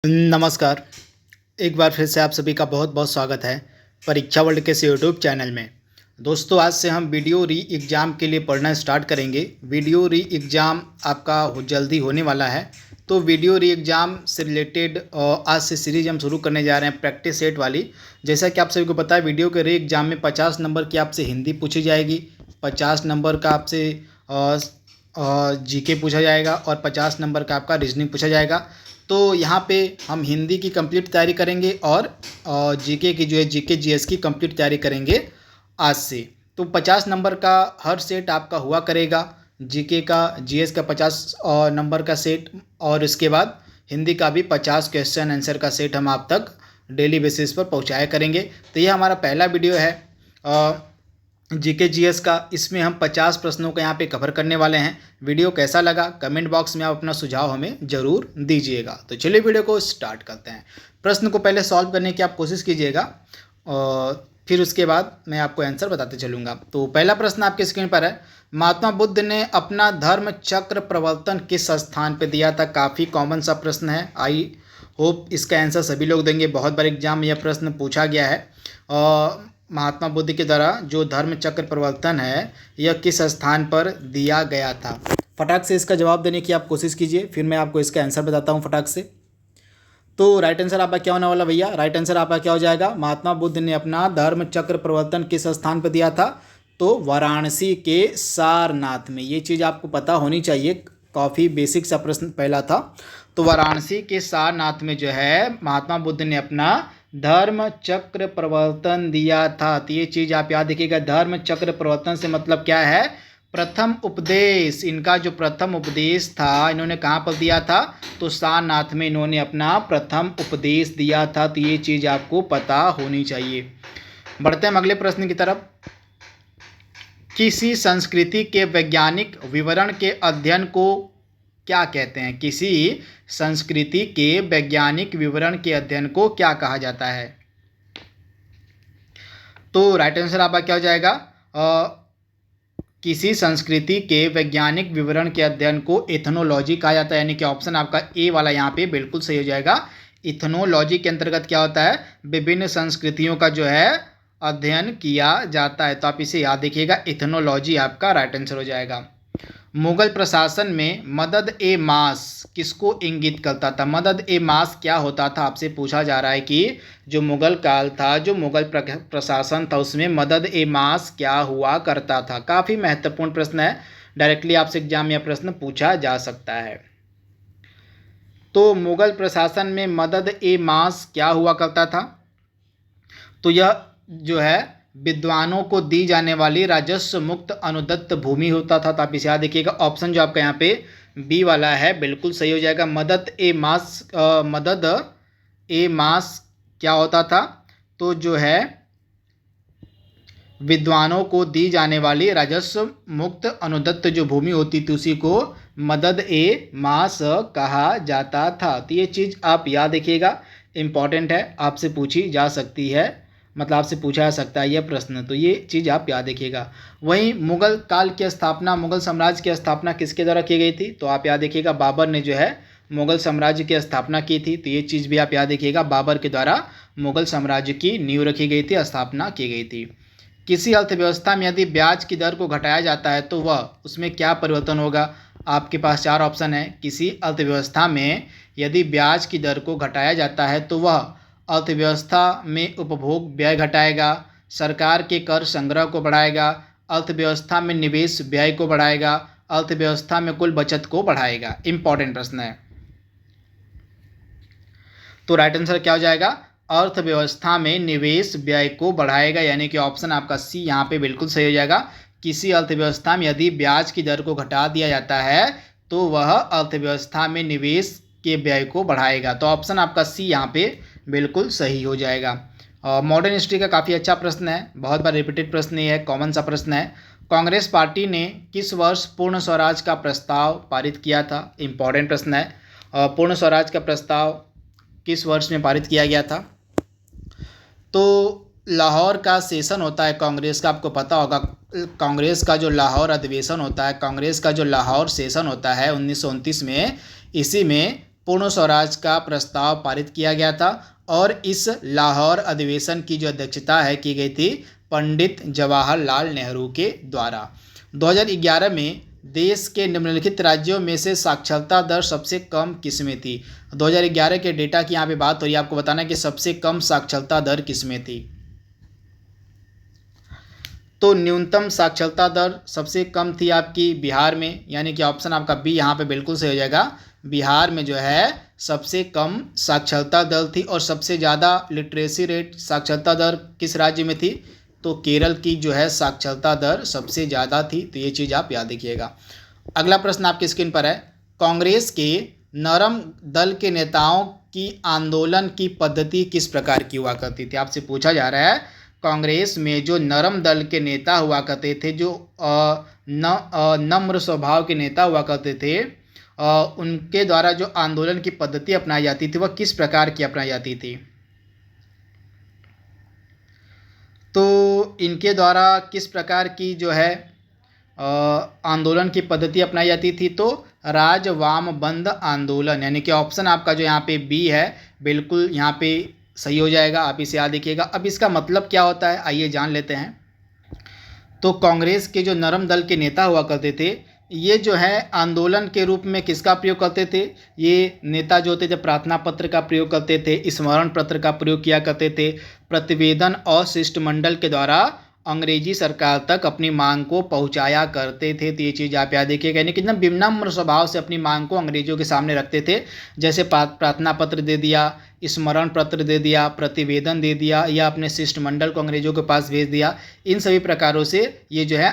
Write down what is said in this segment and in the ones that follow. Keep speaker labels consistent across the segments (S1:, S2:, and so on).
S1: नमस्कार। एक बार फिर से आप सभी का बहुत बहुत स्वागत है परीक्षा वर्ल्ड के इस यूट्यूब चैनल में। दोस्तों, आज से हम वीडियो री एग्ज़ाम के लिए पढ़ना स्टार्ट करेंगे। वीडियो री एग्ज़ाम आपका जल्दी होने वाला है, तो वीडियो री एग्ज़ाम से रिलेटेड आज से सीरीज हम शुरू करने जा रहे हैं, प्रैक्टिस सेट वाली। जैसा कि आप सभी को पता है, वीडियो के री एग्ज़ाम में 50 नंबर की आपसे हिंदी पूछी जाएगी, 50 नंबर का आपसे जीके पूछा जाएगा और 50 नंबर का आपका रीजनिंग पूछा जाएगा। तो यहाँ पे हम हिंदी की कंप्लीट तैयारी करेंगे और जीके की जो है जीके जीएस की कंप्लीट तैयारी करेंगे आज से। तो 50 नंबर का हर सेट आपका हुआ करेगा, जीके का जीएस का 50 नंबर का सेट, और इसके बाद हिंदी का भी 50 क्वेश्चन आंसर का सेट हम आप तक डेली बेसिस पर पहुँचाया करेंगे। तो ये हमारा पहला वीडियो है जीके जीएस का। इसमें हम 50 प्रश्नों को यहाँ पे कवर करने वाले हैं। वीडियो कैसा लगा कमेंट बॉक्स में आप अपना सुझाव हमें ज़रूर दीजिएगा। तो चलिए वीडियो को स्टार्ट करते हैं। प्रश्न को पहले सॉल्व करने की आप कोशिश कीजिएगा और फिर उसके बाद मैं आपको आंसर बताते चलूँगा। तो पहला प्रश्न आपके स्क्रीन पर है, महात्मा बुद्ध ने अपना धर्म चक्र प्रवर्तन किस स्थान पर दिया था। काफ़ी कॉमन सा प्रश्न है, आई होप इसका आंसर सभी लोग देंगे। बहुत बार एग्जाम में यह प्रश्न पूछा गया है। महात्मा बुद्ध के द्वारा जो धर्म चक्र प्रवर्तन है यह किस स्थान पर दिया गया था। फटाक से इसका जवाब देने की आप कोशिश कीजिए, फिर मैं आपको इसका आंसर बताता हूँ फटाक से। तो राइट आंसर आपका क्या होने वाला भैया? राइट आंसर आपका क्या हो जाएगा? महात्मा बुद्ध ने अपना धर्म चक्र प्रवर्तन किस स्थान पर दिया था? तो वाराणसी के सारनाथ में। ये चीज़ आपको पता होनी चाहिए, काफ़ी बेसिक सा प्रश्न पहला था। तो वाराणसी के सारनाथ में जो है महात्मा बुद्ध ने अपना धर्म चक्र प्रवर्तन दिया था। तो ये चीज़ आप याद रखिएगा। धर्म चक्र प्रवर्तन से मतलब क्या है? प्रथम उपदेश। इनका जो प्रथम उपदेश था इन्होंने कहाँ पर दिया था? तो सारनाथ में इन्होंने अपना प्रथम उपदेश दिया था। तो ये चीज़ आपको पता होनी चाहिए। बढ़ते हैं अगले प्रश्न की तरफ। किसी संस्कृति के वैज्ञानिक विवरण के अध्ययन को क्या कहते हैं? किसी संस्कृति के वैज्ञानिक विवरण के अध्ययन को क्या कहा जाता है? तो राइट आंसर आपका क्या हो जाएगा? किसी संस्कृति के वैज्ञानिक विवरण के अध्ययन को एथनोलॉजी कहा जाता है। यानी कि ऑप्शन आपका ए वाला यहाँ पे बिल्कुल सही हो जाएगा। इथनोलॉजी के अंतर्गत क्या होता है? विभिन्न संस्कृतियों का जो है अध्ययन किया जाता है। तो आप इसे याद रखिएगा, इथनोलॉजी आपका राइट आंसर हो जाएगा। मुगल प्रशासन में मदद ए मास किसको इंगित करता था? मदद ए मास क्या होता था? आपसे पूछा जा रहा है कि जो मुगल काल था, जो मुगल प्रशासन था, उसमें मदद ए मास क्या हुआ करता था। काफ़ी महत्वपूर्ण प्रश्न है, डायरेक्टली आपसे एग्जाम में यह प्रश्न पूछा जा सकता है। तो मुगल प्रशासन में मदद ए मास क्या हुआ करता था? तो यह जो है विद्वानों को दी जाने वाली राजस्व मुक्त अनुदत्त भूमि होता था। तो आप इसे याद देखिएगा। ऑप्शन जो आपका यहाँ पे बी वाला है बिल्कुल सही हो जाएगा। मदद ए मास क्या होता था? तो जो है विद्वानों को दी जाने वाली राजस्व मुक्त अनुदत्त जो भूमि होती थी उसी को मदद ए मास कहा जाता था। तो ये चीज़ आप याद रखिएगा, इम्पॉर्टेंट है, आपसे पूछी जा सकती है, मतलब आपसे पूछा जा सकता है यह प्रश्न। तो ये चीज़ आप याद रखिएगा। वहीं मुगल काल की स्थापना, मुगल साम्राज्य की स्थापना किसके द्वारा की गई थी? तो आप याद रखिएगा, बाबर ने जो है मुगल साम्राज्य की स्थापना की थी। तो ये चीज़ भी आप याद रखिएगा, बाबर के द्वारा मुगल साम्राज्य की नींव रखी गई थी, स्थापना की गई थी। किसी अर्थव्यवस्था में यदि ब्याज की दर को घटाया जाता है तो वह उसमें क्या परिवर्तन होगा? आपके पास चार ऑप्शन है। किसी अर्थव्यवस्था में यदि ब्याज की दर को घटाया जाता है तो वह अर्थव्यवस्था में उपभोग व्यय घटाएगा, सरकार के कर संग्रह को बढ़ाएगा, अर्थव्यवस्था में निवेश व्यय को बढ़ाएगा, अर्थव्यवस्था में कुल बचत को बढ़ाएगा। इंपॉर्टेंट प्रश्न है। तो राइट आंसर क्या हो जाएगा? अर्थव्यवस्था में निवेश व्यय को बढ़ाएगा। यानी कि ऑप्शन आपका सी यहाँ पे बिल्कुल सही हो जाएगा। किसी अर्थव्यवस्था में यदि ब्याज की दर को घटा दिया जाता है तो वह अर्थव्यवस्था में निवेश के व्यय को बढ़ाएगा। तो ऑप्शन आपका सी यहाँ पे बिल्कुल सही हो जाएगा। मॉडर्न हिस्ट्री का काफ़ी अच्छा प्रश्न है, बहुत बार रिपीटेड प्रश्न ये है, कॉमन सा प्रश्न है। कांग्रेस पार्टी ने किस वर्ष पूर्ण स्वराज का प्रस्ताव पारित किया था? इंपॉर्टेंट प्रश्न है। पूर्ण स्वराज का प्रस्ताव किस वर्ष में पारित किया गया था? तो लाहौर का सेशन होता है कांग्रेस का, आपको पता होगा। कांग्रेस का जो लाहौर अधिवेशन होता है, कांग्रेस का जो लाहौर सेशन होता है 1929 में, इसी में पूर्ण स्वराज का प्रस्ताव पारित किया गया था और इस लाहौर अधिवेशन की जो अध्यक्षता है की गई थी पंडित जवाहरलाल नेहरू के द्वारा। 2011 में देश के निम्नलिखित राज्यों में से साक्षरता दर सबसे कम किसमें थी। 2011 के डेटा की यहाँ पे बात हो रही है, आपको बताना है कि सबसे कम साक्षरता दर किसमें थी। तो न्यूनतम साक्षरता दर सबसे कम थी आपकी बिहार में, यानी कि ऑप्शन आपका बी यहाँ पे बिल्कुल सही हो जाएगा। बिहार में जो है सबसे कम साक्षरता दर थी और सबसे ज़्यादा लिटरेसी रेट साक्षरता दर किस राज्य में थी, तो केरल की जो है साक्षरता दर सबसे ज़्यादा थी। तो ये चीज़ आप याद रखिएगा। अगला प्रश्न आपकी स्क्रीन पर है, कांग्रेस के नरम दल के नेताओं की आंदोलन की पद्धति किस प्रकार की हुआ करती थी। आपसे पूछा जा रहा है कांग्रेस में जो नरम दल के नेता हुआ करते थे, जो नम्र स्वभाव के नेता हुआ करते थे, उनके द्वारा जो आंदोलन की पद्धति अपनाई जाती थी वह किस प्रकार की अपनाई जाती थी। तो इनके द्वारा किस प्रकार की जो है आंदोलन की पद्धति अपनाई जाती थी, तो राजवाम बंद आंदोलन, यानी कि ऑप्शन आपका जो यहाँ पे बी है बिल्कुल यहाँ पे सही हो जाएगा। आप इसे याद रखिएगा। अब इसका मतलब क्या होता है आइए जान लेते हैं। तो कांग्रेस के जो नरम दल के नेता हुआ करते थे, ये जो है आंदोलन के रूप में किसका प्रयोग करते थे, ये नेता जो होते थे प्रार्थना पत्र का प्रयोग करते थे, स्मरण पत्र का प्रयोग किया करते थे, प्रतिवेदन और शिष्टमंडल के द्वारा अंग्रेजी सरकार तक अपनी मांग को पहुंचाया करते थे। तो ये चीज़ आप याद रखिएगा, यानी कि एकदम विनम्र स्वभाव से अपनी मांग को अंग्रेजों के सामने रखते थे। जैसे प्रार्थना पत्र दे दिया, स्मरण पत्र दे दिया, प्रतिवेदन दे दिया, या अपने शिष्टमंडल को अंग्रेजों के पास भेज दिया। इन सभी प्रकारों से ये जो है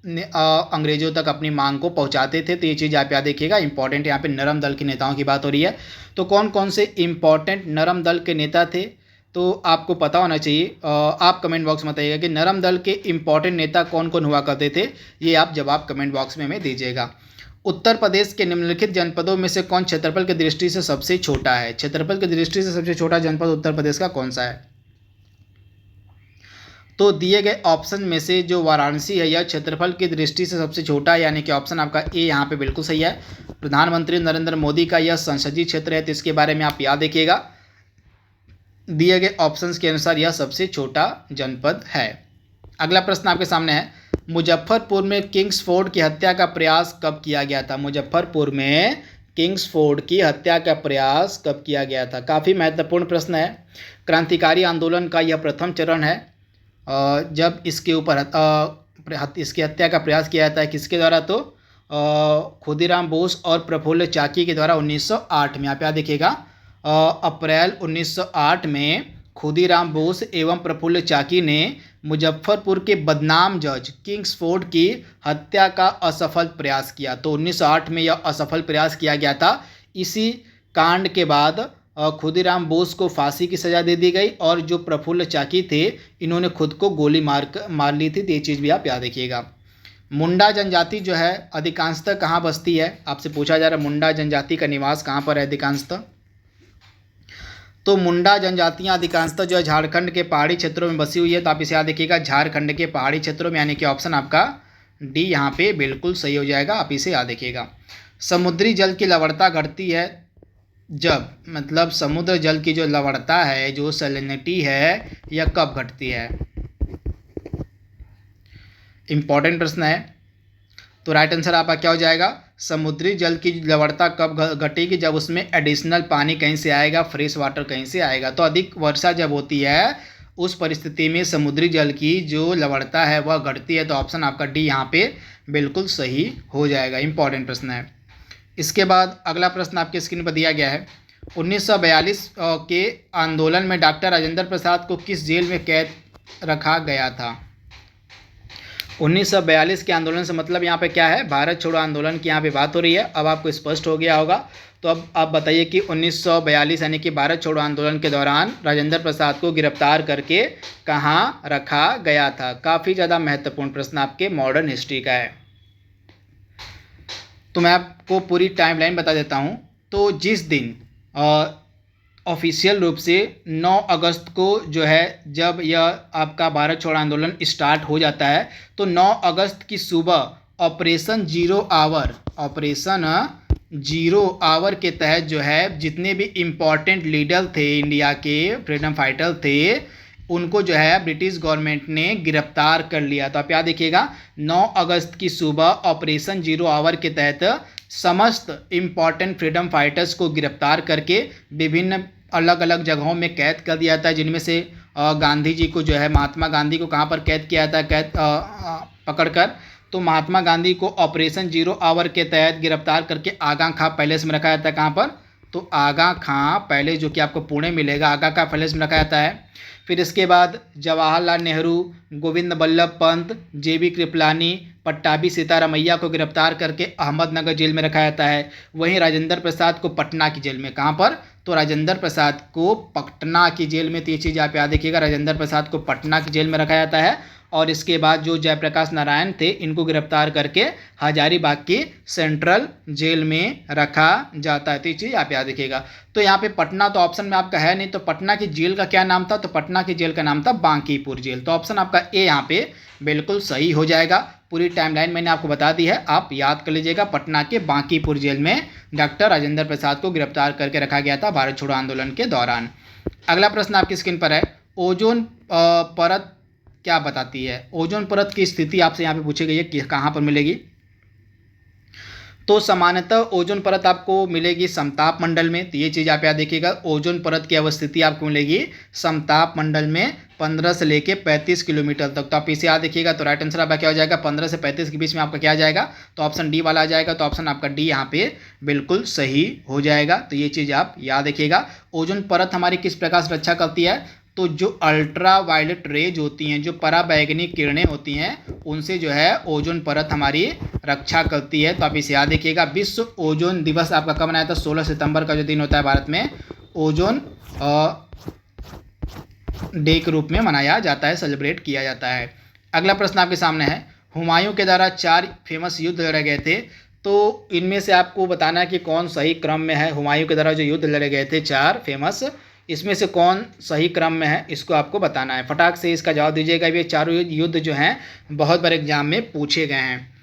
S1: अंग्रेजों तक अपनी मांग को पहुंचाते थे। तो ये चीज़ आप याद रखिएगा। इंपॉर्टेंट यहाँ पे नरम दल के नेताओं की बात हो रही है। तो कौन कौन से इंपॉर्टेंट नरम दल के नेता थे, तो आपको पता होना चाहिए। आप कमेंट बॉक्स में बताइएगा कि नरम दल के इंपॉर्टेंट नेता कौन कौन हुआ करते थे। ये आप जवाब कमेंट बॉक्स में हमें दीजिएगा। उत्तर प्रदेश के निम्नलिखित जनपदों में से कौन क्षेत्रफल की दृष्टि से सबसे छोटा है। क्षेत्रफल की दृष्टि से सबसे छोटा जनपद उत्तर प्रदेश का कौन सा है। तो दिए गए ऑप्शन में से जो वाराणसी है यह क्षेत्रफल की दृष्टि से सबसे छोटा है, यानी कि ऑप्शन आपका ए यहाँ पे बिल्कुल सही है। प्रधानमंत्री नरेंद्र मोदी का यह संसदीय क्षेत्र है, तो इसके बारे में आप याद रखिएगा। दिए गए ऑप्शंस के अनुसार यह सबसे छोटा जनपद है। अगला प्रश्न आपके सामने है, मुजफ्फरपुर में किंग्सफोर्ड की हत्या का प्रयास कब किया गया था। मुजफ्फरपुर में किंग्सफोर्ड की हत्या का प्रयास कब किया गया था। काफ़ी महत्वपूर्ण प्रश्न है। क्रांतिकारी आंदोलन का यह प्रथम चरण है जब इसके ऊपर इसकी हत्या का प्रयास किया जाता है। किसके द्वारा, तो खुदीराम बोस और प्रफुल्ल चाकी के द्वारा 1908 में। आप याद देखिएगा, अप्रैल 1908 में खुदीराम बोस एवं प्रफुल्ल चाकी ने मुजफ्फरपुर के बदनाम जज किंग्सफोर्ड की हत्या का असफल प्रयास किया। तो 1908 में यह असफल प्रयास किया गया था। इसी कांड के बाद खुदीराम बोस को फांसी की सज़ा दे दी गई और जो प्रफुल्ल चाकी थे इन्होंने खुद को गोली मार ली थी। तो ये चीज़ भी आप याद रखिएगा। मुंडा जनजाति जो है अधिकांशतः कहाँ बसती है। आपसे पूछा जा रहा है मुंडा जनजाति का निवास कहाँ पर है अधिकांशतः। तो मुंडा जनजातियाँ अधिकांशतः जो है झारखंड के पहाड़ी क्षेत्रों में बसी हुई है। तो आप इसे याद रखिएगा, झारखंड के पहाड़ी क्षेत्रों में, यानी कि ऑप्शन आपका डी यहाँ पे बिल्कुल सही हो जाएगा। आप इसे याद रखिएगा। समुद्री जल की लवणता घटती है जब, मतलब समुद्र जल की जो लवणता है, जो सैलिनिटी है, यह कब घटती है। इंपॉर्टेंट प्रश्न है। तो राइट आंसर आपका क्या हो जाएगा, समुद्री जल की लवणता कब घटेगी, जब उसमें एडिशनल पानी कहीं से आएगा, फ्रेश वाटर कहीं से आएगा। तो अधिक वर्षा जब होती है उस परिस्थिति में समुद्री जल की जो लवणता है वह घटती है। तो ऑप्शन आपका डी यहाँ पे बिल्कुल सही हो जाएगा। इंपॉर्टेंट प्रश्न है। इसके बाद अगला प्रश्न आपके स्क्रीन पर दिया गया है, 1942 के आंदोलन में डॉक्टर राजेंद्र प्रसाद को किस जेल में कैद रखा गया था। 1942 के आंदोलन से मतलब यहाँ पे क्या है, भारत छोड़ो आंदोलन की यहाँ पे बात हो रही है। अब आपको स्पष्ट हो गया होगा। तो अब आप बताइए कि 1942 यानी कि भारत छोड़ो आंदोलन के दौरान राजेंद्र प्रसाद को गिरफ्तार करके कहाँ रखा गया था। काफ़ी ज़्यादा महत्वपूर्ण प्रश्न आपके मॉडर्न हिस्ट्री का है। तो मैं आपको पूरी टाइमलाइन बता देता हूँ। तो जिस दिन ऑफिशियल रूप से 9 अगस्त को जो है जब यह आपका भारत छोड़ो आंदोलन स्टार्ट हो जाता है, तो 9 अगस्त की सुबह ऑपरेशन 0 आवर जीरो आवर के तहत जो है जितने भी इम्पोर्टेंट लीडर थे इंडिया के, फ्रीडम फाइटर थे, उनको जो है ब्रिटिश गवर्नमेंट ने गिरफ्तार कर लिया। तो आप याद देखिएगा 9 अगस्त की सुबह ऑपरेशन जीरो आवर के तहत समस्त इम्पॉर्टेंट फ्रीडम फाइटर्स को गिरफ्तार करके विभिन्न अलग अलग जगहों में कैद कर दिया था, जिनमें से गांधी जी को जो है, महात्मा गांधी को कहाँ पर कैद किया था, पकड़कर, तो महात्मा गांधी को ऑपरेशन जीरो आवर के तहत गिरफ्तार करके आगा खां पैलेस में रखा जाता है। कहाँ पर? तो आगा खां पैलेस, जो कि आपको पुणे मिलेगा, आगा खां पैलेस में रखा जाता है। फिर इसके बाद जवाहरलाल नेहरू, गोविंद बल्लभ पंत, जेबी कृपलानी, पट्टाभी सीतारामैया को गिरफ्तार करके अहमदनगर जेल में रखा जाता है। वहीं राजेंद्र प्रसाद को पटना की जेल में, कहाँ पर? तो राजेंद्र प्रसाद को पटना की जेल में, तो ये चीज़ आप याद रखिएगा, राजेंद्र प्रसाद को पटना की जेल में रखा जाता है। और इसके बाद जो जयप्रकाश नारायण थे, इनको गिरफ्तार करके हजारीबाग की सेंट्रल जेल में रखा जाता है। तो ये चीज़ आप याद रखिएगा। तो यहाँ पे पटना तो ऑप्शन में आपका है नहीं, तो पटना की जेल का क्या नाम था? तो पटना की जेल का नाम था बांकीपुर जेल। तो ऑप्शन आपका ए यहाँ पे बिल्कुल सही हो जाएगा। पूरी टाइमलाइन मैंने आपको बता दी है, आप याद कर लीजिएगा। पटना के बांकीपुर जेल में डॉक्टर राजेंद्र प्रसाद को गिरफ्तार करके रखा गया था भारत छोड़ो आंदोलन के दौरान। अगला प्रश्न आपकी स्क्रीन पर है, ओजोन परत क्या बताती है? ओजोन परत की स्थिति आपसे यहाँ पे पूछी गई है कि कहाँ पर मिलेगी। तो सामान्यतः ओजोन परत आपको मिलेगी समताप मंडल में। तो ये चीज़ आप याद देखिएगा, ओजोन परत की अवस्थिति आपको मिलेगी समताप मंडल में 15 से लेके 35 किलोमीटर तक। तो आप इसे याद देखिएगा। तो राइट आंसर आपका क्या हो जाएगा? 15 से 35 के बीच में आपका क्या आ जाएगा? तो ऑप्शन डी वाला आ जाएगा। तो ऑप्शन आपका डी यहाँ पे बिल्कुल सही हो जाएगा। तो ये चीज़ आप याद रखिएगा। ओजोन परत हमारी किस प्रकार से रक्षा करती है? तो जो अल्ट्रा वायलेट रेज होती हैं, जो पराबैंगनी किरणें होती हैं, उनसे जो है ओजोन परत हमारी रक्षा करती है। तो आप इसे याद रखिएगा। विश्व ओजोन दिवस आपका कब मनाया था? 16 सितंबर का जो दिन होता है भारत में ओजोन डे के रूप में मनाया जाता है, सेलिब्रेट किया जाता है। अगला प्रश्न आपके सामने है, हुमायूं के द्वारा 4 फेमस युद्ध लड़े गए थे। तो इनमें से आपको बताना है कि कौन सही क्रम में है। हुमायूं के द्वारा जो युद्ध लड़े गए थे 4 फेमस, इसमें से कौन सही क्रम में है, इसको आपको बताना है। फटाक से इसका जवाब दीजिएगा। ये चारों युद्ध जो हैं बहुत बार एग्जाम में पूछे गए हैं।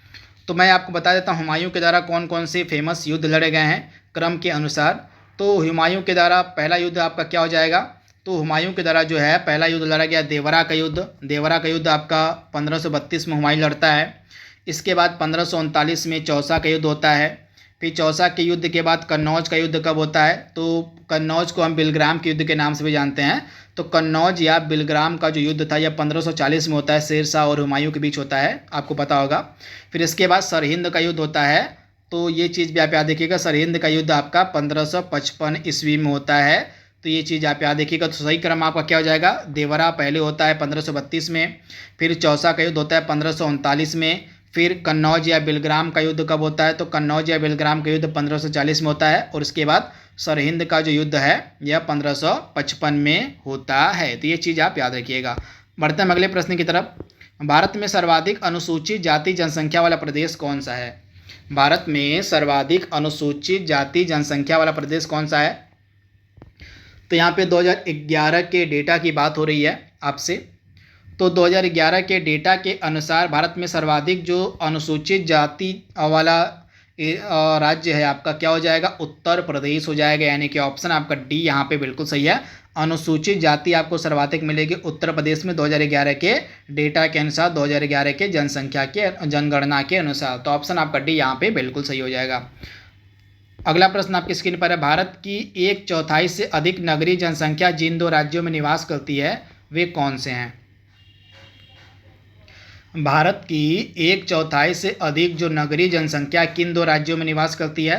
S1: तो मैं आपको बता देता हूँ हुमायूं के द्वारा कौन कौन से फेमस युद्ध लड़े गए हैं क्रम के अनुसार। तो हुमायूं के द्वारा पहला युद्ध आपका क्या हो जाएगा? तो हुमायूं के द्वारा जो है पहला युद्ध लड़ा गया देवरा का युद्ध। देवरा का युद्ध आपका 1532 में हुमायूं लड़ता है। इसके बाद 1539 में चौसा का युद्ध होता है। फिर चौसा के युद्ध के बाद कन्नौज का युद्ध कब होता है? तो कन्नौज को हम बिलग्राम के युद्ध के नाम से भी जानते हैं। तो कन्नौज या बिलग्राम का जो युद्ध था यह 1540 में होता है, शेर शाह और हुमायूं के बीच होता है, आपको पता होगा। फिर इसके बाद सरहिंद का युद्ध होता है। तो ये चीज़ भी आप याद देखिएगा, सरहिंद का युद्ध आपका 1555 ईस्वी में होता है। तो ये चीज़ आप याद देखिएगा। तो सही क्रम आपका क्या हो जाएगा? देवरा पहले होता है 1532 में, फिर चौसा का युद्ध होता है 1539 में, फिर कन्नौज या बिलग्राम का युद्ध कब होता है? तो कन्नौज या बिलग्राम का युद्ध 1540 में होता है, और उसके बाद सरहिंद का जो युद्ध है यह 1555 में होता है। तो ये चीज़ आप याद रखिएगा। बढ़ते हैं अगले प्रश्न की तरफ। भारत में सर्वाधिक अनुसूचित जाति जनसंख्या वाला प्रदेश कौन सा है? भारत में सर्वाधिक अनुसूचित जाति जनसंख्या वाला प्रदेश कौन सा है? तो यहाँ पे 2011 के डेटा की बात हो रही है आपसे। तो 2011 के डेटा के अनुसार भारत में सर्वाधिक जो अनुसूचित जाति वाला राज्य है आपका क्या हो जाएगा? उत्तर प्रदेश हो जाएगा। यानी कि ऑप्शन आपका डी यहाँ पे बिल्कुल सही है। अनुसूचित जाति आपको सर्वाधिक मिलेगी उत्तर प्रदेश में 2011 के डेटा के अनुसार, 2011 के जनगणना के अनुसार। तो ऑप्शन आपका डी यहाँ पे बिल्कुल सही हो जाएगा। अगला प्रश्न आपकी स्क्रीन पर है, भारत की 1/4 से अधिक नगरीय जनसंख्या जिन 2 राज्यों में निवास करती है वे कौन से हैं? भारत की 1/4 से अधिक जो नगरीय जनसंख्या किन 2 राज्यों में निवास करती है?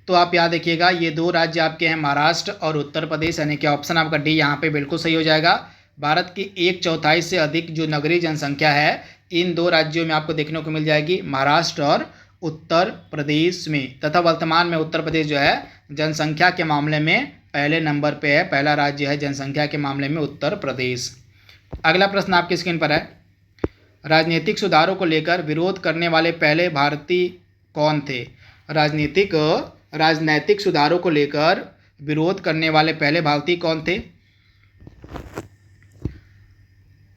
S1: तो आप याद रखिएगा, ये 2 राज्य आपके हैं महाराष्ट्र और उत्तर प्रदेश। यानी कि ऑप्शन आपका डी यहाँ पे बिल्कुल सही हो जाएगा। भारत की 1/4 से अधिक जो नगरीय जनसंख्या है इन 2 राज्यों में आपको देखने को मिल जाएगी, महाराष्ट्र और उत्तर प्रदेश में। तथा वर्तमान में उत्तर प्रदेश जो है जनसंख्या के मामले में पहले नंबर पे है, पहला राज्य है जनसंख्या के मामले में उत्तर प्रदेश। अगला प्रश्न आपकी स्क्रीन पर है, राजनीतिक सुधारों को लेकर विरोध करने वाले पहले भारतीय कौन थे? राजनैतिक सुधारों को लेकर विरोध करने वाले पहले भारतीय कौन थे?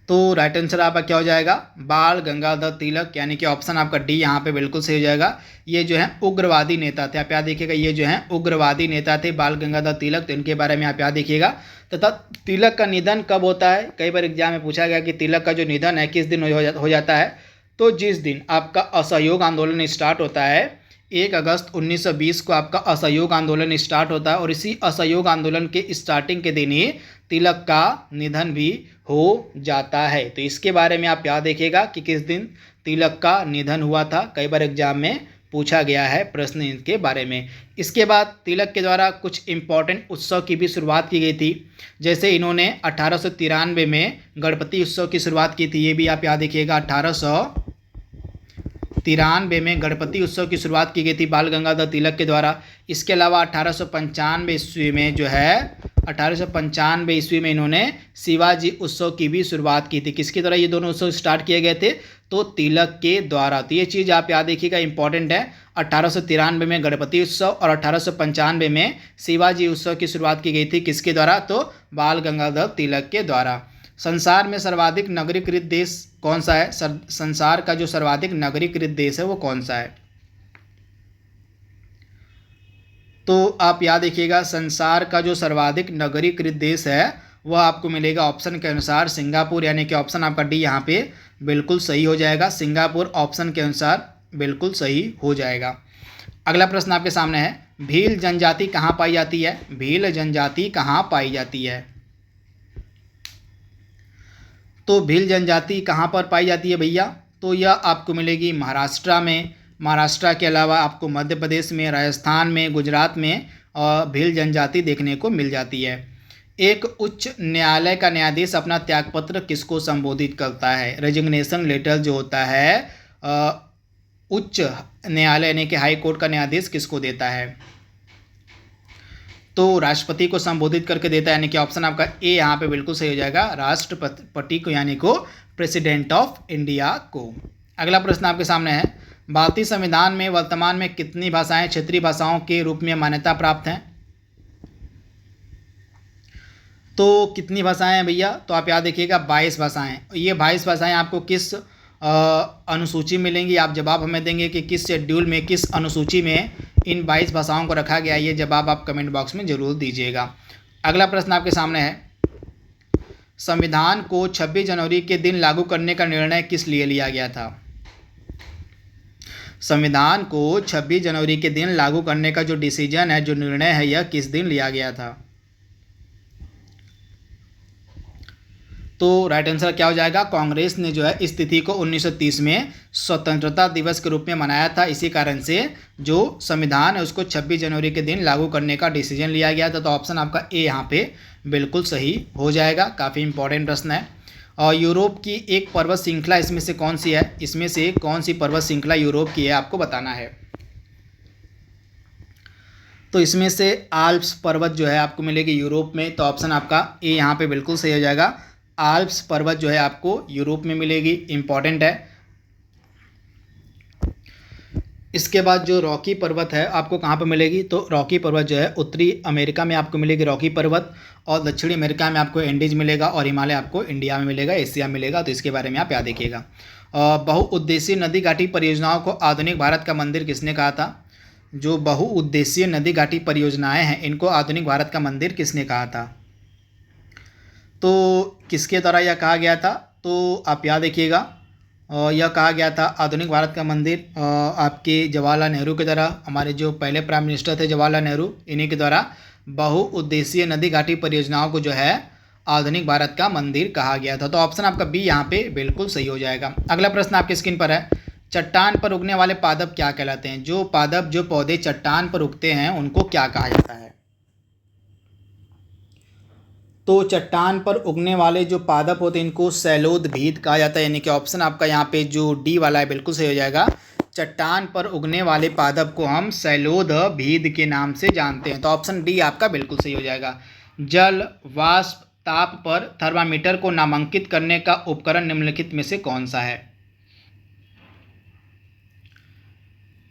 S1: तो राइट आंसर आपका क्या हो जाएगा, बाल गंगाधर तिलक, यानी कि ऑप्शन आपका डी यहाँ पे बिल्कुल सही हो जाएगा। ये जो है उग्रवादी नेता थे, आप याद देखिएगा, ये जो है उग्रवादी नेता थे बाल गंगाधर तिलक, तो इनके बारे में आप याद देखिएगा। तथा तिलक का निधन कब होता है, कई बार एग्जाम में पूछा गया कि तिलक का जो निधन है किस दिन हो जाता है। तो जिस दिन आपका असहयोग आंदोलन स्टार्ट होता है, 1 अगस्त 1920 को आपका असहयोग आंदोलन स्टार्ट होता है, और इसी असहयोग आंदोलन के स्टार्टिंग के दिन ही तिलक का निधन भी हो जाता है। तो इसके बारे में आप याद देखिएगा कि किस दिन तिलक का निधन हुआ था, कई बार एग्जाम में पूछा गया है प्रश्न इनके बारे में। इसके बाद तिलक के द्वारा कुछ इम्पॉर्टेंट उत्सव की भी शुरुआत की गई थी, जैसे इन्होंने 1893 में गणपति उत्सव की शुरुआत की थी, ये भी आप याद देखिएगा। 1893 में गणपति उत्सव की शुरुआत की गई थी बाल गंगाधर तिलक के द्वारा। इसके अलावा 1895 ईस्वी में जो है 1895 ईस्वी में इन्होंने शिवाजी उत्सव की भी शुरुआत की थी। किसके द्वारा ये दोनों उत्सव स्टार्ट किए गए थे, तो तिलक के द्वारा। तो ये चीज़ आप याद देखिएगा, इंपॉर्टेंट है। 1893 में गणपति उत्सव और 1895 में शिवाजी उत्सव की शुरुआत की गई थी, किसके द्वारा, तो बाल गंगाधर तिलक के द्वारा। संसार में सर्वाधिक नगरीकृत देश कौन सा है, संसार का जो सर्वाधिक नगरीकृत देश है वो कौन सा है। तो आप याद देखिएगा, संसार का जो सर्वाधिक नगरीकृत देश है वह आपको मिलेगा ऑप्शन के अनुसार सिंगापुर, यानी कि ऑप्शन आपका डी यहाँ पे बिल्कुल सही हो जाएगा। सिंगापुर ऑप्शन के अनुसार बिल्कुल सही हो जाएगा। अगला प्रश्न आपके सामने है, भील जनजाति कहाँ पाई जाती है, भील जनजाति कहाँ पाई जाती है। तो भील जनजाति कहाँ पर पाई जाती है भैया, तो यह आपको मिलेगी महाराष्ट्र में, महाराष्ट्र के अलावा आपको मध्य प्रदेश में, राजस्थान में, गुजरात में और भील जनजाति देखने को मिल जाती है। एक उच्च न्यायालय का न्यायाधीश अपना त्यागपत्र किसको संबोधित करता है, रेजिग्नेशन लेटर जो होता है उच्च न्यायालय यानी कि हाई कोर्ट का न्यायाधीश किसको देता है, तो राष्ट्रपति को संबोधित करके देता है, यानी कि ऑप्शन आपका ए यहाँ पे बिल्कुल सही हो जाएगा, राष्ट्रपति को, यानी को प्रेसिडेंट ऑफ इंडिया को। अगला प्रश्न आपके सामने है, भारतीय संविधान में वर्तमान में कितनी भाषाएं क्षेत्रीय भाषाओं के रूप में मान्यता प्राप्त हैं। तो कितनी भाषाएं हैं भैया, तो आप याद देखिएगा 22 भाषाएं। ये 22 भाषाएं आपको किस अनुसूची मिलेंगी, आप जवाब हमें देंगे कि किस शेड्यूल में, किस अनुसूची में इन 22 भाषाओं को रखा गया, ये जवाब आप कमेंट बॉक्स में जरूर दीजिएगा। अगला प्रश्न आपके सामने है, संविधान को 26 जनवरी के दिन लागू करने का निर्णय किस लिए लिया गया था। संविधान को 26 जनवरी के दिन लागू करने का जो डिसीजन है, जो निर्णय है, यह किस दिन लिया गया था। तो राइट आंसर क्या हो जाएगा, कांग्रेस ने जो है इस तिथि को 1930 में स्वतंत्रता दिवस के रूप में मनाया था। इसी कारण से जो संविधान है उसको 26 जनवरी के दिन लागू करने का डिसीजन लिया गया था। तो ऑप्शन आपका ए यहाँ पे बिल्कुल सही हो जाएगा। काफ़ी इंपॉर्टेंट प्रश्न है। और यूरोप की एक पर्वत श्रृंखला इसमें से कौन सी है, इसमें से कौन सी पर्वत श्रृंखला यूरोप की है आपको बताना है। तो इसमें से आल्प्स पर्वत जो है आपको मिलेगी यूरोप में। तो ऑप्शन आपका ए यहाँ पे बिल्कुल सही हो जाएगा। आल्प्स पर्वत जो है आपको यूरोप में मिलेगी, इंपॉर्टेंट है। इसके बाद जो रॉकी पर्वत है आपको कहाँ पर मिलेगी, तो रॉकी पर्वत जो है उत्तरी अमेरिका में आपको मिलेगी रॉकी पर्वत, और दक्षिणी अमेरिका में आपको एंडीज मिलेगा, और हिमालय आपको इंडिया में मिलेगा, एशिया में मिलेगा। तो इसके बारे में आप याद देखिएगा। बहुउद्देशीय नदी घाटी परियोजनाओं को आधुनिक भारत का मंदिर किसने कहा था। जो बहुउद्देशीय नदी घाटी परियोजनाएँ हैं इनको आधुनिक भारत का मंदिर किसने कहा था, तो किसके द्वारा यह कहा गया था, तो आप याद देखिएगा। यह कहा गया था आधुनिक भारत का मंदिर आपके जवाहरलाल नेहरू के द्वारा, हमारे जो पहले प्राइम मिनिस्टर थे जवाहरलाल नेहरू, इन्हीं के द्वारा बहुउद्देशीय नदी घाटी परियोजनाओं को जो है आधुनिक भारत का मंदिर कहा गया था। तो ऑप्शन आपका बी यहाँ पे बिल्कुल सही हो जाएगा। अगला प्रश्न आपके स्क्रीन पर है, चट्टान पर उगने वाले पादप क्या कहलाते हैं। जो पादप, जो पौधे चट्टान पर उगते हैं उनको क्या कहा जाता है। तो चट्टान पर उगने वाले जो पादप होते हैं इनको सैलोदभिद कहा जाता है, यानी कि ऑप्शन आपका यहाँ पे जो डी वाला है बिल्कुल सही हो जाएगा। चट्टान पर उगने वाले पादप को हम सैलोदभिद के नाम से जानते हैं। तो ऑप्शन डी आपका बिल्कुल सही हो जाएगा। जल, वाष्प, ताप पर थर्मामीटर को नामांकित करने का उपकरण निम्नलिखित में से कौन सा है।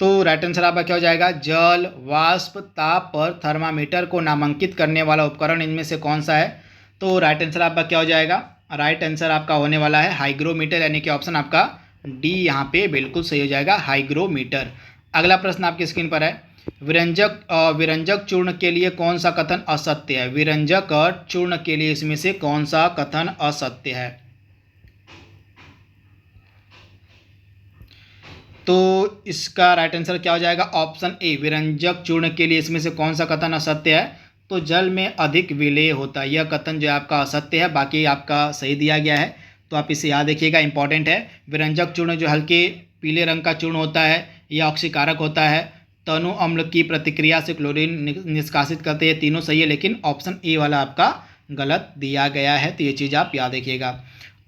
S1: तो राइट आंसर आपका क्या हो जाएगा, जल, वाष्प, ताप पर थर्मामीटर को नामांकित करने वाला उपकरण इनमें से कौन सा है। तो राइट आंसर आपका क्या हो जाएगा, राइट आंसर आपका होने वाला है हाइग्रोमीटर, यानी कि ऑप्शन आपका डी यहाँ पे बिल्कुल सही हो जाएगा, हाइग्रोमीटर। अगला प्रश्न आपकी स्क्रीन पर है, विरंजक चूर्ण के लिए कौन सा कथन असत्य है? विरंजक चूर्ण के लिए इसमें से कौन सा कथन असत्य है? तो इसका राइट आंसर क्या हो जाएगा? ऑप्शन ए, विरंजक चूर्ण के लिए इसमें से कौन सा कथन असत्य है? तो जल में अधिक विलेय होता है, यह कथन जो है आपका असत्य है, बाकी आपका सही दिया गया है। तो आप इसे याद रखिएगा, इंपॉर्टेंट है। विरंजक चूर्ण जो हल्के पीले रंग का चूर्ण होता है, यह ऑक्सीकारक होता है, तनु अम्ल की प्रतिक्रिया से क्लोरीन निष्कासित करते हैं। तीनों सही है, लेकिन ऑप्शन ए वाला आपका गलत दिया गया है, तो ये चीज़ आप याद रखिएगा।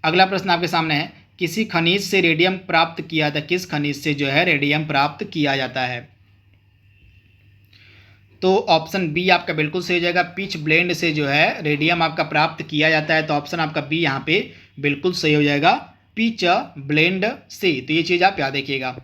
S1: अगला प्रश्न आपके सामने है, किसी खनिज से रेडियम प्राप्त किया था, किस खनिज से जो है रेडियम प्राप्त किया जाता है? तो ऑप्शन बी आपका बिल्कुल सही हो जाएगा, पिच ब्लेंड से जो है रेडियम आपका प्राप्त किया जाता है। तो ऑप्शन आपका बी यहाँ पे बिल्कुल सही हो जाएगा, पिच ब्लेंड से। तो ये चीज़ आप याद रखिएगा।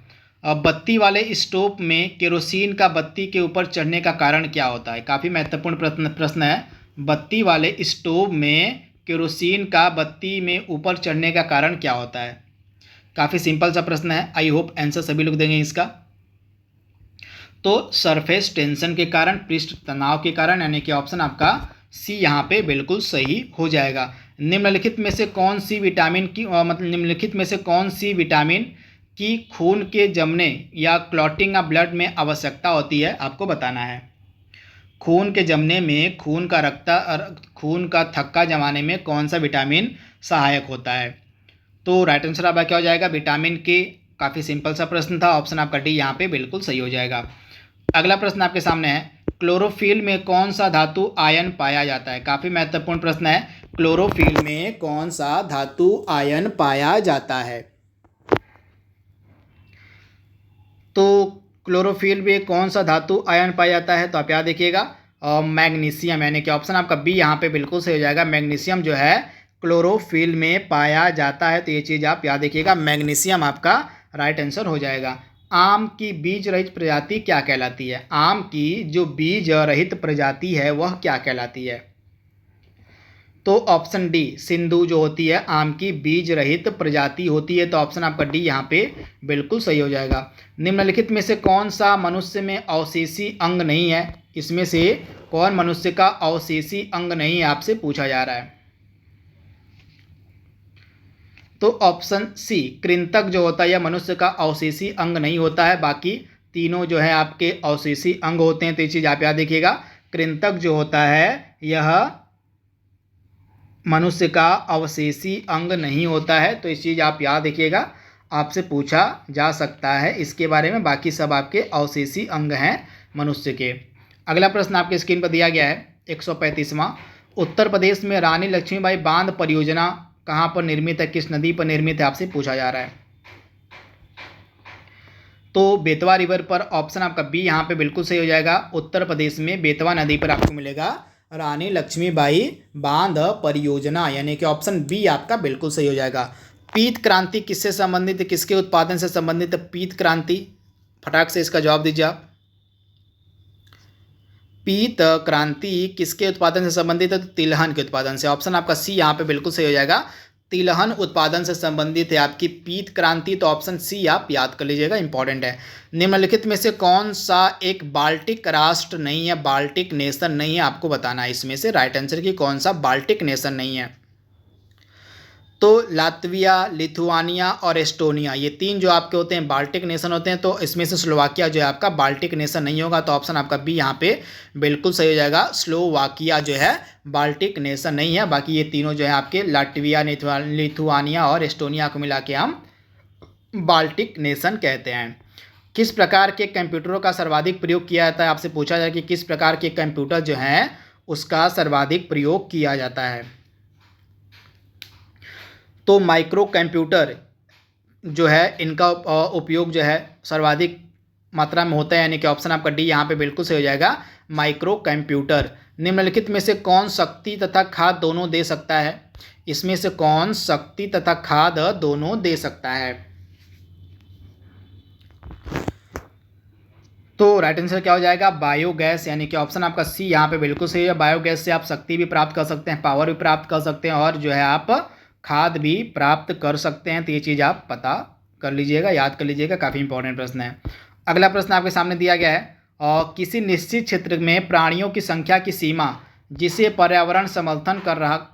S1: अब बत्ती वाले स्टोव में केरोसिन का बत्ती के ऊपर चढ़ने का कारण क्या होता है? काफ़ी महत्वपूर्ण प्रश्न है। बत्ती वाले स्टोव में केरोसिन का बत्ती में ऊपर चढ़ने का कारण क्या होता है? काफ़ी सिंपल सा प्रश्न है, आई होप आंसर सभी लोग देंगे इसका। तो सरफेस टेंशन के कारण, पृष्ठ तनाव के कारण, यानी कि ऑप्शन आपका सी यहाँ पे बिल्कुल सही हो जाएगा। निम्नलिखित में से कौन सी विटामिन की निम्नलिखित में से कौन सी विटामिन की खून के जमने या क्लॉटिंग या ब्लड में आवश्यकता होती है, आपको बताना है। खून के जमने में खून का थक्का जमाने में कौन सा विटामिन सहायक होता है? तो राइट आंसर आपका क्या हो जाएगा? विटामिन के। काफ़ी सिंपल सा प्रश्न था, ऑप्शन आपका डी यहाँ पे बिल्कुल सही हो जाएगा। अगला प्रश्न आपके सामने है, क्लोरोफिल में कौन सा धातु आयन पाया जाता है? काफ़ी महत्वपूर्ण प्रश्न है, क्लोरोफिल में कौन सा धातु आयन पाया जाता है? तो क्लोरोफिल में कौन सा धातु आयन पाया जाता है? तो आप याद देखिएगा, मैग्नीशियम, यानी कि ऑप्शन आपका बी यहाँ पे बिल्कुल सही हो जाएगा। मैग्नीशियम जो है क्लोरोफिल में पाया जाता है, तो ये चीज़ आप याद रखिएगा, मैग्नीशियम आपका राइट आंसर हो जाएगा। आम की बीज रहित प्रजाति क्या कहलाती है? आम की जो बीज रहित प्रजाति है वह क्या कहलाती है? तो ऑप्शन डी, सिंधु जो होती है आम की बीज रहित प्रजाति होती है। तो ऑप्शन आपका डी यहाँ पे बिल्कुल सही हो जाएगा। निम्नलिखित में से कौन सा मनुष्य में अवशेषी अंग नहीं है? इसमें से कौन मनुष्य का अवशेषी अंग नहीं है, आपसे पूछा जा रहा है। तो ऑप्शन सी, कृंतक जो होता है यह मनुष्य का अवशेषी अंग नहीं होता है, बाकी तीनों जो है आपके अवशेषी अंग होते हैं। तो ये चीज़ आप याद देखिएगा, कृंतक जो होता है यह मनुष्य का अवशेषी अंग नहीं होता है। तो इस चीज़ आप याद रखिएगा, आपसे पूछा जा सकता है इसके बारे में, बाकी सब आपके अवशेषी अंग हैं मनुष्य के। अगला प्रश्न आपके स्क्रीन पर दिया गया है 135वां, उत्तर प्रदेश में रानी लक्ष्मीबाई बांध परियोजना कहाँ पर निर्मित है, किस नदी पर निर्मित है, आपसे पूछा जा रहा है। तो बेतवा रिवर पर, ऑप्शन आपका बी यहाँ पे बिल्कुल सही हो जाएगा। उत्तर प्रदेश में बेतवा नदी पर आपको मिलेगा रानी लक्ष्मीबाई बांध परियोजना, यानी कि ऑप्शन बी आपका बिल्कुल सही हो जाएगा। पीत क्रांति किससे संबंधित है, किसके उत्पादन से संबंधित है पीत क्रांति? फटाक से इसका जवाब दीजिए आप। पीत क्रांति किसके उत्पादन से संबंधित है? तो तिलहन के उत्पादन से। ऑप्शन आपका सी यहाँ पे बिल्कुल सही हो जाएगा, तिलहन उत्पादन से संबंधित है आपकी पीत क्रांति। तो ऑप्शन सी आप याद कर लीजिएगा, इंपॉर्टेंट है। निम्नलिखित में से कौन सा एक बाल्टिक राष्ट्र नहीं है, बाल्टिक नेशन नहीं है, आपको बताना है इसमें से राइट आंसर की कौन सा बाल्टिक नेशन नहीं है। तो लात्विया, लिथुआनिया और एस्टोनिया, ये तीन जो आपके होते हैं बाल्टिक नेशन होते हैं। तो इसमें से स्लोवाकिया जो है आपका बाल्टिक नेशन नहीं होगा। तो ऑप्शन आपका बी यहाँ पे बिल्कुल सही हो जाएगा, स्लोवाकिया जो है बाल्टिक नेशन नहीं है। बाकी ये तीनों जो है आपके लात्विया, लिथुआनिया और एस्टोनिया को मिला के हम बाल्टिक नेशन कहते हैं। किस प्रकार के कंप्यूटरों का सर्वाधिक प्रयोग किया जाता है, आपसे पूछा जाए कि किस प्रकार के कंप्यूटर जो हैं उसका सर्वाधिक प्रयोग किया जाता है। तो माइक्रो कंप्यूटर जो है इनका उपयोग जो है सर्वाधिक मात्रा में होता है, यानी कि ऑप्शन आपका डी यहाँ पे बिल्कुल सही हो जाएगा, माइक्रो कंप्यूटर। निम्नलिखित में से कौन शक्ति तथा खाद दोनों दे सकता है? इसमें से कौन शक्ति तथा खाद दोनों दे सकता है? तो राइट आंसर क्या हो जाएगा? बायोगैस, यानी कि ऑप्शन आपका सी यहाँ पे बिल्कुल सही है। बायोगैस से आप शक्ति भी प्राप्त कर सकते हैं, पावर भी प्राप्त कर सकते हैं, और जो है आप खाद भी प्राप्त कर सकते हैं। तो ये चीज़ आप पता कर लीजिएगा, याद कर लीजिएगा, काफ़ी इंपॉर्टेंट प्रश्न है। अगला प्रश्न आपके सामने दिया गया है, और किसी निश्चित क्षेत्र में प्राणियों की संख्या की सीमा जिसे पर्यावरण समर्थन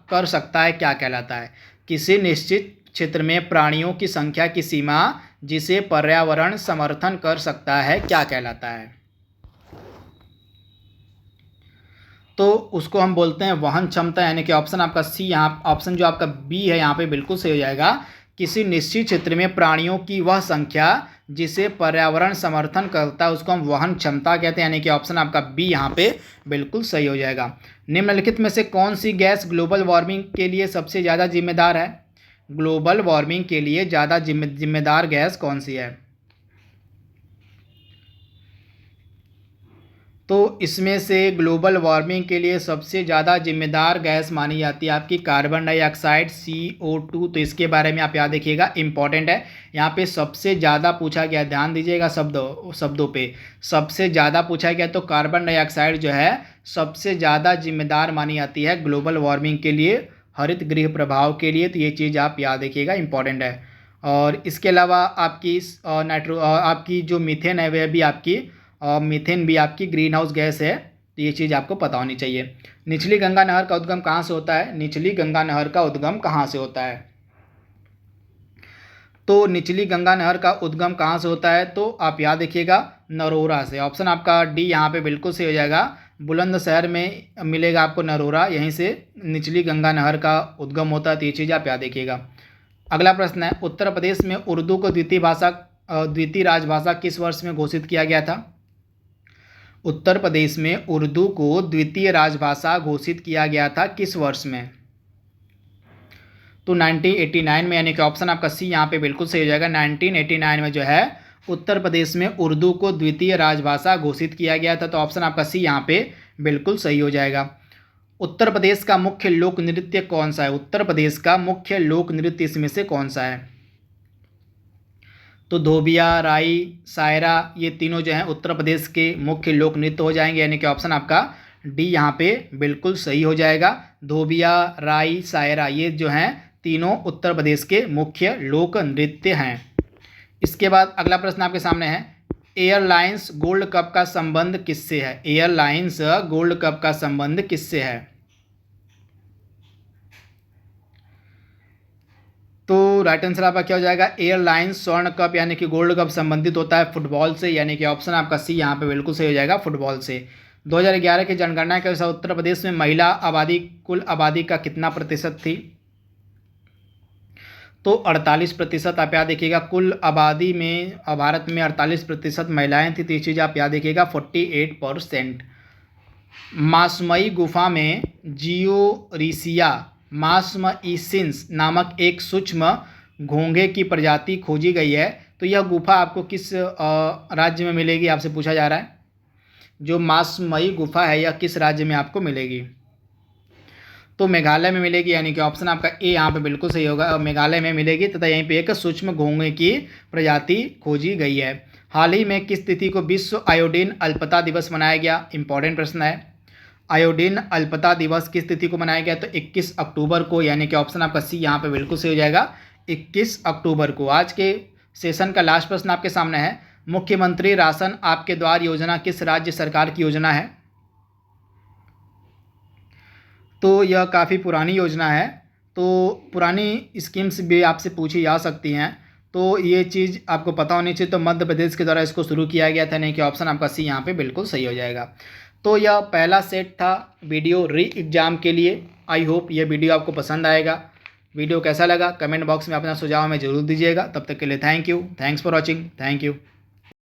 S1: कर सकता है क्या कहलाता है? किसी निश्चित क्षेत्र में प्राणियों की संख्या की सीमा जिसे पर्यावरण समर्थन कर सकता है क्या कहलाता है? तो उसको हम बोलते हैं वहन क्षमता, यानी कि ऑप्शन आपका सी, यहाँ ऑप्शन जो आपका बी है यहाँ पे बिल्कुल सही हो जाएगा। किसी निश्चित क्षेत्र में प्राणियों की वह संख्या जिसे पर्यावरण समर्थन करता है उसको हम वहन क्षमता कहते हैं, यानी कि ऑप्शन आपका बी यहाँ पे बिल्कुल सही हो जाएगा। निम्नलिखित में से कौन सी गैस ग्लोबल वार्मिंग के लिए सबसे ज़्यादा जिम्मेदार है? ग्लोबल वार्मिंग के लिए ज़्यादा जिम्मेदार गैस कौन सी है? तो इसमें से ग्लोबल वार्मिंग के लिए सबसे ज़्यादा जिम्मेदार गैस मानी जाती है आपकी कार्बन डाइऑक्साइड, CO2। तो इसके बारे में आप याद रखिएगा, इंपॉर्टेंट है। यहाँ पे सबसे ज़्यादा पूछा गया, ध्यान दीजिएगा शब्दों पे, सबसे ज़्यादा पूछा गया। तो कार्बन डाइऑक्साइड जो है सबसे ज़्यादा जिम्मेदार मानी जाती है ग्लोबल वार्मिंग के लिए, हरित गृह प्रभाव के लिए। तो ये चीज़ आप याद रखिएगा, इंपॉर्टेंट है। और इसके अलावा आपकी आपकी जो मीथेन है वह भी आपकी मीथेन भी आपकी ग्रीन हाउस गैस है। तो ये चीज़ आपको पता होनी चाहिए। निचली गंगा नहर का उद्गम कहाँ से होता है? निचली गंगा नहर का उद्गम कहाँ से होता है? तो निचली गंगा नहर का उद्गम कहाँ से होता है? तो आप याद रखिएगा, नरोरा से। ऑप्शन आपका डी यहाँ पे बिल्कुल सही हो जाएगा। बुलंदशहर में मिलेगा आपको नरोरा, यहीं से निचली गंगा नहर का उद्गम होता है। तो ये चीज़ आप याद रखिएगा। अगला प्रश्न है, उत्तर प्रदेश में उर्दू को द्वितीय राजभाषा किस वर्ष में घोषित किया गया था? उत्तर प्रदेश में उर्दू को द्वितीय राजभाषा घोषित किया गया था किस वर्ष में? तो 1989 में, यानी कि ऑप्शन आपका सी यहाँ पे बिल्कुल सही हो जाएगा। 1989 में जो है उत्तर प्रदेश में उर्दू को द्वितीय राजभाषा घोषित किया गया था। तो ऑप्शन आपका सी यहाँ पे बिल्कुल सही हो जाएगा। उत्तर प्रदेश का मुख्य लोक नृत्य कौन सा है? उत्तर प्रदेश का मुख्य लोक नृत्य इसमें से कौन सा है? तो धोबिया, राई, सायरा, ये तीनों जो हैं उत्तर प्रदेश के मुख्य लोक नृत्य हो जाएंगे, यानी कि ऑप्शन आपका डी यहाँ पे बिल्कुल सही हो जाएगा। धोबिया, राई, सायरा, ये जो हैं तीनों उत्तर प्रदेश के मुख्य लोक नृत्य हैं। इसके बाद अगला प्रश्न आपके सामने है, एयरलाइंस गोल्ड कप का संबंध किससे है? एयरलाइंस गोल्ड कप का संबंध किससे है? तो राइट आंसर आपका क्या हो जाएगा? एयरलाइंस स्वर्ण कप यानी कि गोल्ड कप संबंधित होता है फुटबॉल से, यानी कि ऑप्शन आपका सी यहाँ पे बिल्कुल सही हो जाएगा, फुटबॉल से। 2011 की जनगणना के अनुसार उत्तर प्रदेश में महिला आबादी कुल आबादी का कितना प्रतिशत थी? तो 48%। आप याद देखिएगा, कुल आबादी में भारत में 48% महिलाएं थी। तो ये चीज़ आप याद देखिएगा, 48%। मासमई गुफा में जियोरिसिया मास्मइसिन्स नामक एक सूक्ष्म घोंघे की प्रजाति खोजी गई है। तो यह गुफा आपको किस राज्य में मिलेगी, आपसे पूछा जा रहा है। जो मासमई गुफा है यह किस राज्य में आपको मिलेगी? तो मेघालय में मिलेगी, यानी कि ऑप्शन आपका ए यहाँ पे बिल्कुल सही होगा, मेघालय में मिलेगी। तथा यहीं पे एक सूक्ष्म घोंघे की प्रजाति खोजी गई है। हाल ही में किस तिथि को विश्व आयोडीन अल्पता दिवस मनाया गया? इंपॉर्टेंट प्रश्न है। आयोडीन अल्पता दिवस किस तिथि को मनाया गया? तो 21 अक्टूबर को, यानी कि ऑप्शन आपका सी यहाँ पे बिल्कुल सही हो जाएगा, 21 अक्टूबर को। आज के सेशन का लास्ट प्रश्न आपके सामने है, मुख्यमंत्री राशन आपके द्वार योजना किस राज्य सरकार की योजना है? तो यह काफ़ी पुरानी योजना है, तो पुरानी स्कीम्स भी आपसे पूछी जा सकती हैं। तो ये चीज़ आपको पता होनी चाहिए। तो मध्य प्रदेश के द्वारा इसको शुरू किया गया था, नहीं कि ऑप्शन आपका सी यहाँ पे बिल्कुल सही हो जाएगा। तो यह पहला सेट था वीडियो री एग्ज़ाम के लिए। आई होप ये वीडियो आपको पसंद आएगा। वीडियो कैसा लगा कमेंट बॉक्स में अपना सुझाव हमें ज़रूर दीजिएगा। तब तक के लिए thank you, thanks for watching, thank you.